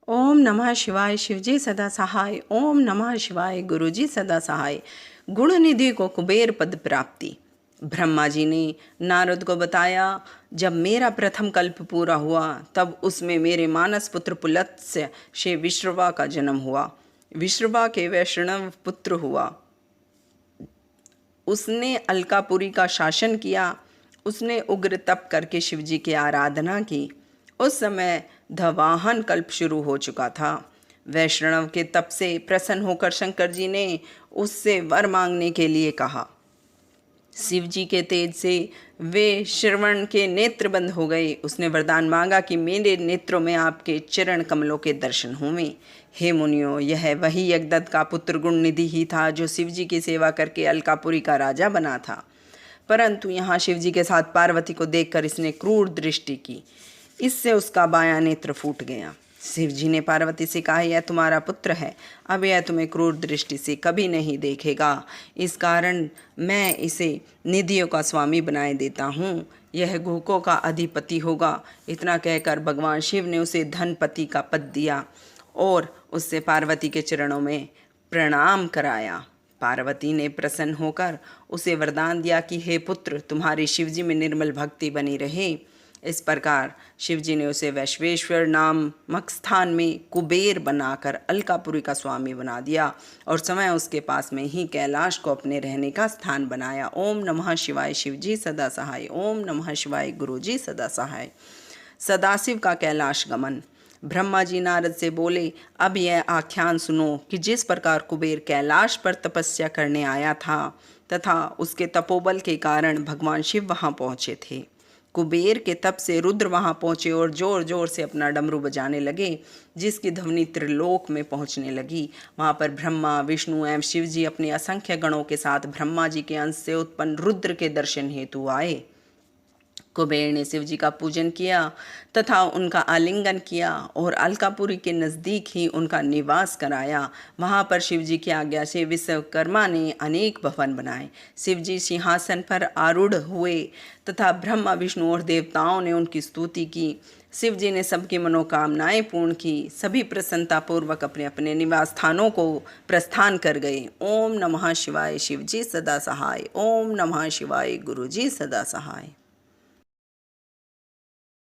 ओम नमः शिवाय, शिवजी सदा सहाय। ओम नमः शिवाय, गुरुजी सदा सहाय। गुण निधि को कुबेर पद प्राप्ति। ब्रह्मा जी ने नारद को बताया, जब मेरा प्रथम कल्प पूरा हुआ तब उसमें मेरे मानस पुत्र पुलत्स्य से विश्रवा का जन्म हुआ। विश्रवा के वैष्णव पुत्र हुआ। उसने अलकापुरी का शासन किया। उसने उग्र तप करके शिवजी की आराधना की। उस समय धवाहन कल्प शुरू हो चुका था। वैष्णव के तप से प्रसन्न होकर शंकर जी ने उससे वर मांगने के लिए कहा। शिव जी के तेज से वे श्रवण के नेत्र बंद हो गए। उसने वरदान मांगा कि मेरे नेत्रों में आपके चरण कमलों के दर्शन होंगे। हे मुनियों, यह वही यज्ञदत्त का पुत्र गुण निधि ही था जो शिव जी की सेवा करके अलकापुरी का राजा बना था। परंतु यहाँ शिव जी के साथ पार्वती को देखकर इसने क्रूर दृष्टि की। इससे उसका बायां नेत्र फूट गया। शिव जी ने पार्वती से कहा, यह तुम्हारा पुत्र है, अब यह तुम्हें क्रूर दृष्टि से कभी नहीं देखेगा। इस कारण मैं इसे निधियों का स्वामी बनाए देता हूँ। यह गुहकों का अधिपति होगा। इतना कहकर भगवान शिव ने उसे धनपति का पद दिया और उससे पार्वती के चरणों में प्रणाम कराया। पार्वती ने प्रसन्न होकर उसे वरदान दिया कि हे पुत्र, तुम्हारी शिवजी में निर्मल भक्ति बनी रहे। इस प्रकार शिवजी ने उसे वैश्वेश्वर नामक स्थान में कुबेर बनाकर अलकापुरी का स्वामी बना दिया और समय उसके पास में ही कैलाश को अपने रहने का स्थान बनाया। ओम नमः शिवाय, शिवजी सदा सहाय। ओम नमः शिवाय, गुरुजी सदा सहाय। सदाशिव का कैलाश गमन। ब्रह्मा जी नारद से बोले, अब यह आख्यान सुनो कि जिस प्रकार कुबेर कैलाश पर तपस्या करने आया था तथा उसके तपोबल के कारण भगवान शिव वहाँ पहुँचे थे। कुबेर के तप से रुद्र वहाँ पहुँचे और जोर जोर से अपना डमरू बजाने लगे, जिसकी ध्वनि त्रिलोक में पहुँचने लगी। वहाँ पर ब्रह्मा, विष्णु एवं शिव जी अपने असंख्य गणों के साथ ब्रह्मा जी के अंश से उत्पन्न रुद्र के दर्शन हेतु आए। कुबेर ने शिव जी का पूजन किया तथा उनका आलिंगन किया और अलकापुरी के नज़दीक ही उनका निवास कराया। वहाँ पर शिव जी की आज्ञा से विश्वकर्मा ने अनेक भवन बनाए। शिव जी सिंहासन पर आरूढ़ हुए तथा ब्रह्मा, विष्णु और देवताओं ने उनकी स्तुति की। शिव जी ने सबकी मनोकामनाएं पूर्ण की। सभी प्रसन्नतापूर्वक अपने अपने निवास स्थानों को प्रस्थान कर गए। ओम नमः शिवाय, शिव जी सदा सहाय। ओम नमः शिवाय, गुरु जी सदा सहाय।